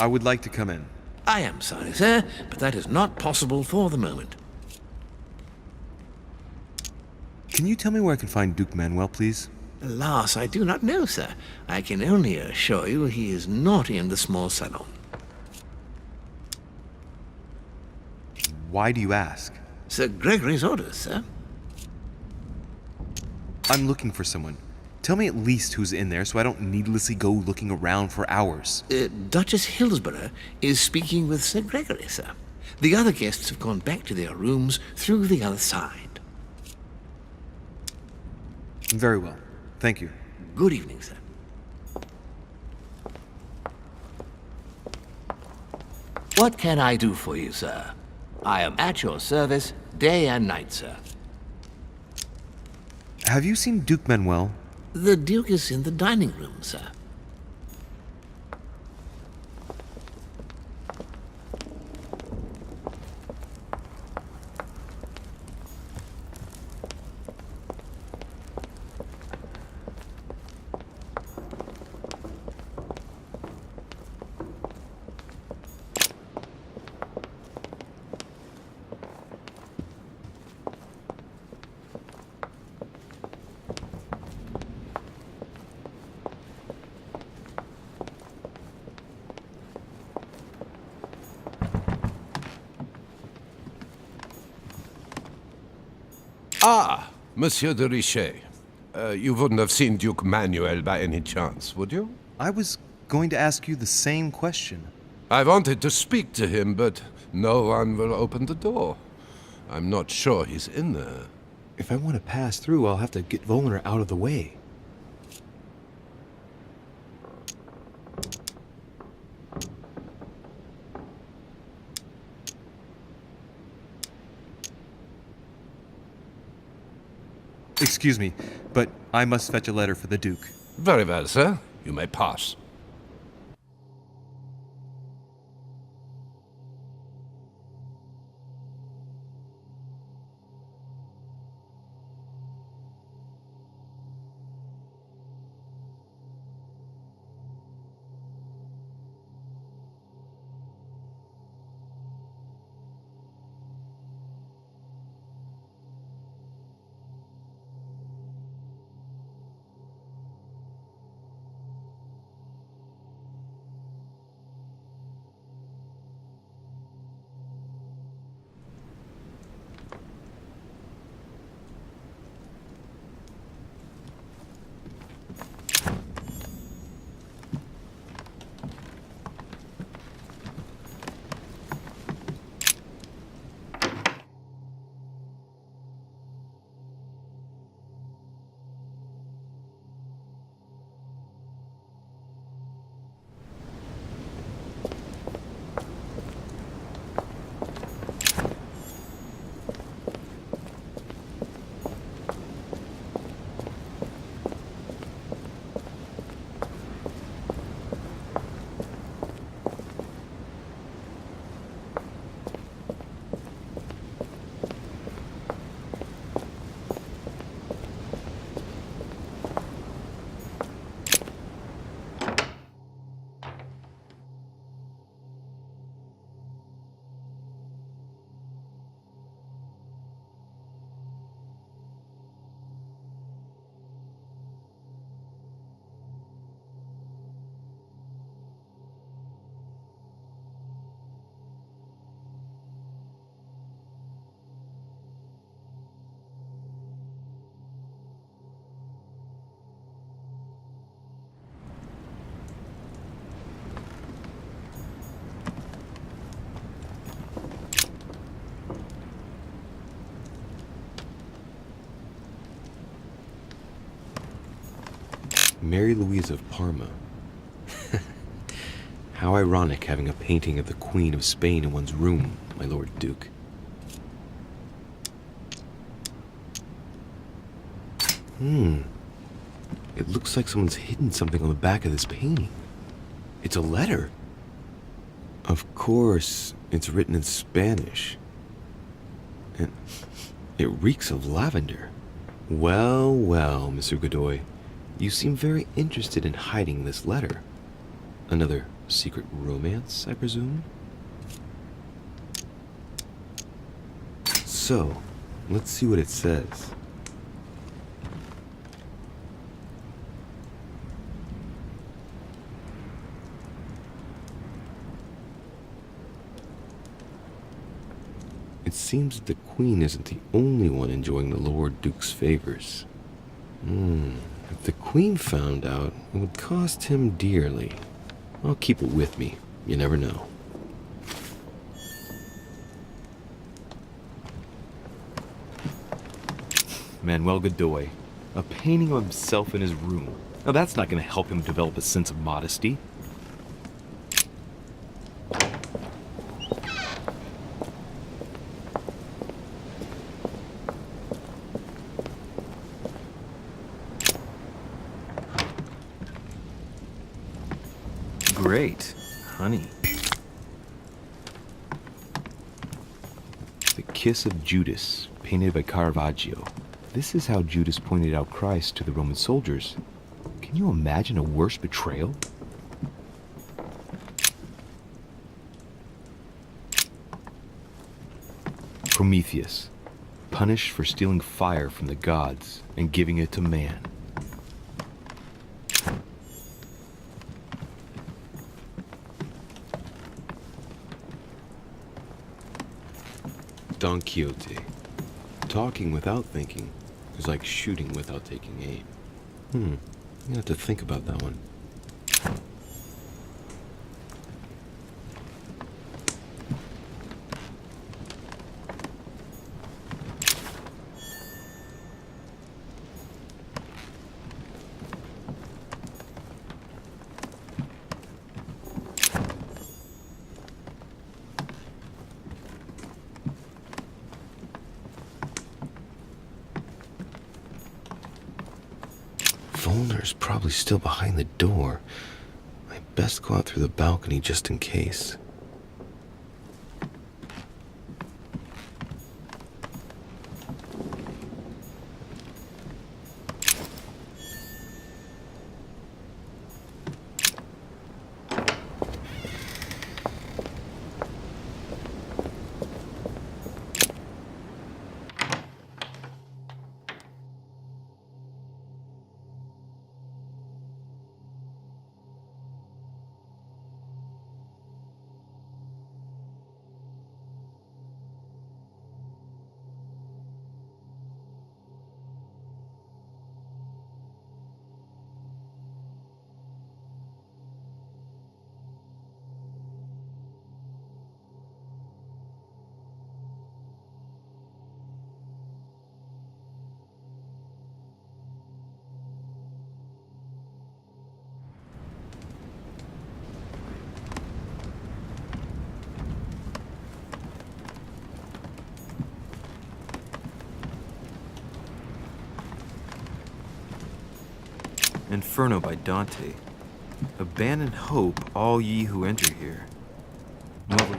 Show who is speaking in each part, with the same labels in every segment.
Speaker 1: I would like to come in.
Speaker 2: I am sorry, sir, but that is not possible for the moment.
Speaker 1: Can you tell me where I can find Duke Manuel, please?
Speaker 2: Alas, I do not know, sir. I can only assure you he is not in the small salon.
Speaker 1: Why do you ask?
Speaker 2: Sir Gregory's orders, sir.
Speaker 1: I'm looking for someone. Tell me at least who's in there so I don't needlessly go looking around for hours.
Speaker 2: Duchess Hillsborough is speaking with Sir Gregory, sir. The other guests have gone back to their rooms through the other side.
Speaker 1: Very well. Thank you.
Speaker 2: Good evening, sir. What can I do for you, sir? I am at your service day and night, sir.
Speaker 1: Have you seen Duke Manuel?
Speaker 2: The Duke is in the dining room, sir.
Speaker 3: Ah, Monsieur de Richet. You wouldn't have seen Duke Manuel by any chance, would you?
Speaker 1: I was going to ask you the same question.
Speaker 3: I wanted to speak to him, but no one will open the door. I'm not sure he's in there.
Speaker 4: If I want to pass through, I'll have to get Volner out of the way.
Speaker 1: Excuse me, but I must fetch a letter for the Duke.
Speaker 3: Very well, sir. You may pass.
Speaker 4: Mary Louise of Parma. How ironic having a painting of the Queen of Spain in one's room, my Lord Duke. It looks like someone's hidden something on the back of this painting. It's a letter. Of course, it's written in Spanish. And it reeks of lavender. Well, well, Mr. Godoy. You seem very interested in hiding this letter. Another secret romance, I presume? So, let's see what it says. It seems that the Queen isn't the only one enjoying the Lord Duke's favors. If the Queen found out, it would cost him dearly. I'll keep it with me. You never know.
Speaker 1: Manuel Godoy. A painting of himself in his room. Now that's not going to help him develop a sense of modesty. Great. Honey. The Kiss of Judas, painted by Caravaggio. This is how Judas pointed out Christ to the Roman soldiers. Can you imagine a worse betrayal? Prometheus, punished for stealing fire from the gods and giving it to man.
Speaker 4: Don Quixote. Talking without thinking is like shooting without taking aim. You have to think about that one. Volner's probably still behind the door. I best go out through the balcony just in case.
Speaker 1: Inferno by Dante. Abandon hope, all ye who enter here. Novel-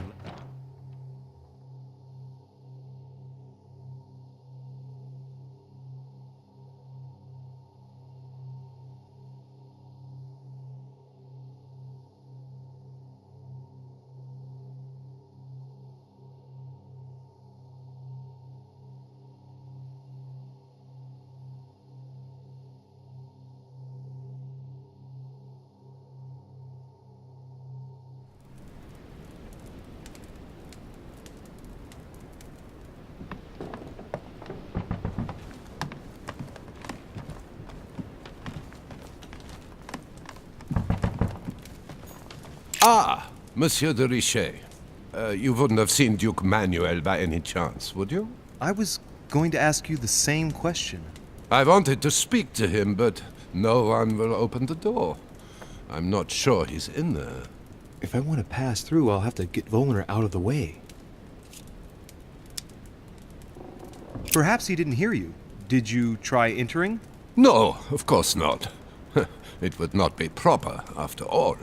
Speaker 3: Ah, Monsieur de Richet. You wouldn't have seen Duke Manuel by any chance, would you?
Speaker 1: I was going to ask you the same question.
Speaker 3: I wanted to speak to him, but no one will open the door. I'm not sure he's in there.
Speaker 4: If I want to pass through, I'll have to get Volner out of the way.
Speaker 1: Perhaps he didn't hear you. Did you try entering?
Speaker 3: No, of course not. It would not be proper, after all.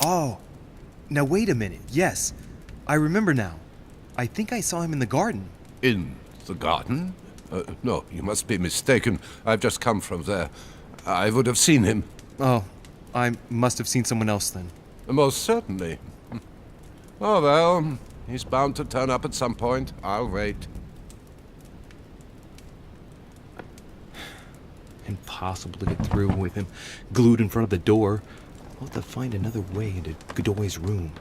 Speaker 1: Oh, now wait a minute. Yes, I remember now. I think I saw him in the garden.
Speaker 3: In the garden? No, you must be mistaken. I've just come from there. I would have seen him.
Speaker 5: Oh, I must have seen someone else then.
Speaker 3: Most certainly. Oh well, he's bound to turn up at some point. I'll wait.
Speaker 4: Impossible to get through with him glued in front of the door. I'll have to find another way into Godoy's room.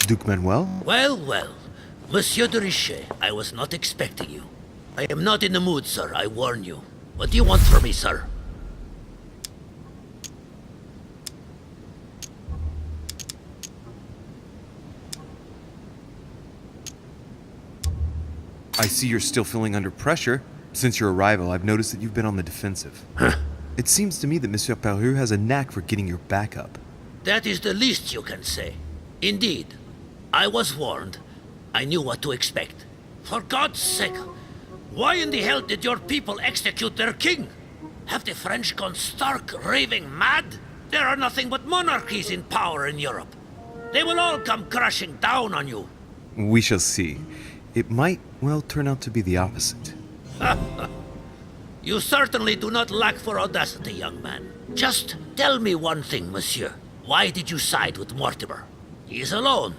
Speaker 5: Duke Manuel?
Speaker 6: Well, well. Monsieur de Richet, I was not expecting you. I am not in the mood, sir, I warn you. What do you want from me, sir?
Speaker 5: I see you're still feeling under pressure. Since your arrival, I've noticed that you've been on the defensive. It seems to me that Monsieur Peru has a knack for getting your back up.
Speaker 6: That is the least you can say. Indeed, I was warned. I knew what to expect. For God's sake, why in the hell did your people execute their king? Have the French gone stark raving mad? There are nothing but monarchies in power in Europe. They will all come crashing down on you.
Speaker 5: We shall see. It might, well, turn out to be the opposite.
Speaker 6: You certainly do not lack for audacity, young man. Just tell me one thing, monsieur. Why did you side with Mortimer? He is alone,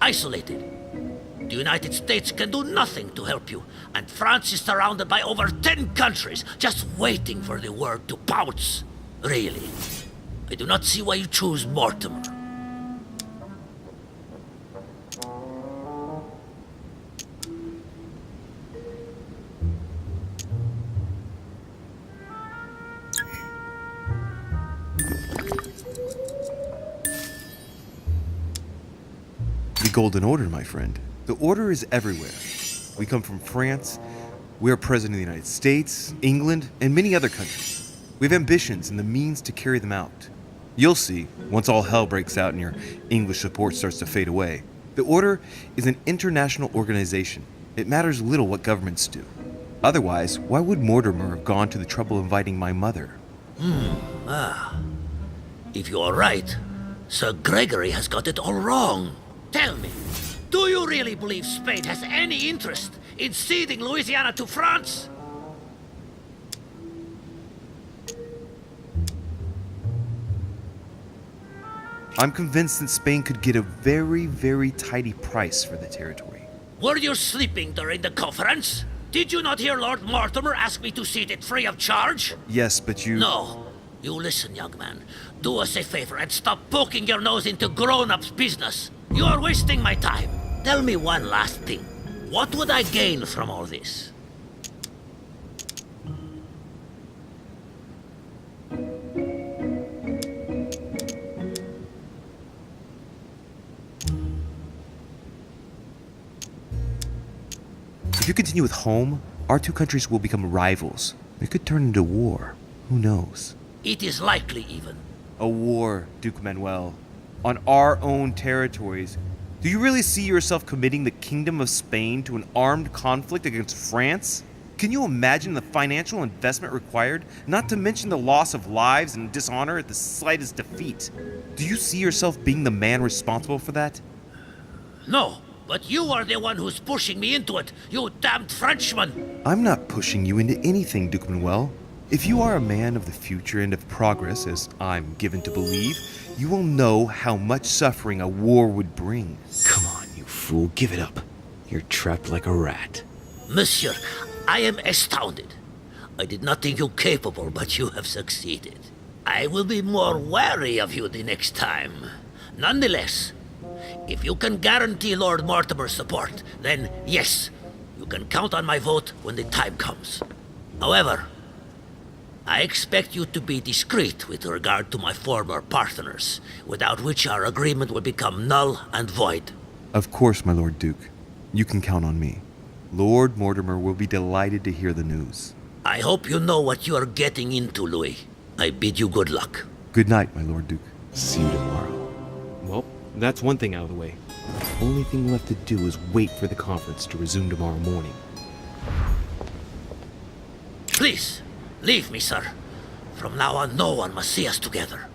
Speaker 6: isolated. The United States can do nothing to help you, and France is surrounded by over 10 countries, just waiting for the word to pounce. Really, I do not see why you choose Mortimer.
Speaker 5: The Golden Order, my friend. The Order is everywhere. We come from France. We are President of the United States, England, and many other countries. We have ambitions and the means to carry them out. You'll see, once all hell breaks out and your English support starts to fade away. The Order is an international organization. It matters little what governments do. Otherwise, why would Mortimer have gone to the trouble of inviting my mother?
Speaker 6: If you are right, Sir Gregory has got it all wrong. Tell me, do you really believe Spain has any interest in ceding Louisiana to France?
Speaker 5: I'm convinced that Spain could get a very, very tidy price for the territory.
Speaker 6: Were you sleeping during the conference? Did you not hear Lord Mortimer ask me to cede it free of charge?
Speaker 5: Yes, but you...
Speaker 6: No. You listen, young man. Do us a favor and stop poking your nose into grown-ups' business. You are wasting my time. Tell me one last thing. What would I gain from all this?
Speaker 5: If you continue with home, our two countries will become rivals. It could turn into war. Who knows?
Speaker 6: It is likely even.
Speaker 5: A war, Duke Manuel. On our own territories. Do you really see yourself committing the Kingdom of Spain to an armed conflict against France? Can you imagine the financial investment required, not to mention the loss of lives and dishonor at the slightest defeat? Do you see yourself being the man responsible for that?
Speaker 6: No, but you are the one who's pushing me into it, you damned Frenchman!
Speaker 5: I'm not pushing you into anything, Duke Manuel. If you are a man of the future and of progress, as I'm given to believe, you will know how much suffering a war would bring.
Speaker 4: Come on, you fool, give it up. You're trapped like a rat.
Speaker 6: Monsieur, I am astounded. I did not think you capable, but you have succeeded. I will be more wary of you the next time. Nonetheless, if you can guarantee Lord Mortimer's support, then yes, you can count on my vote when the time comes. However, I expect you to be discreet with regard to my former partners, without which our agreement will become null and void.
Speaker 5: Of course, my Lord Duke. You can count on me. Lord Mortimer will be delighted to hear the news.
Speaker 6: I hope you know what you are getting into, Louis. I bid you good luck.
Speaker 5: Good night, my Lord Duke.
Speaker 4: See you tomorrow. Well, that's one thing out of the way. Only thing left to do is wait for the conference to resume tomorrow morning.
Speaker 6: Please, leave me, sir. From now on, no one must see us together.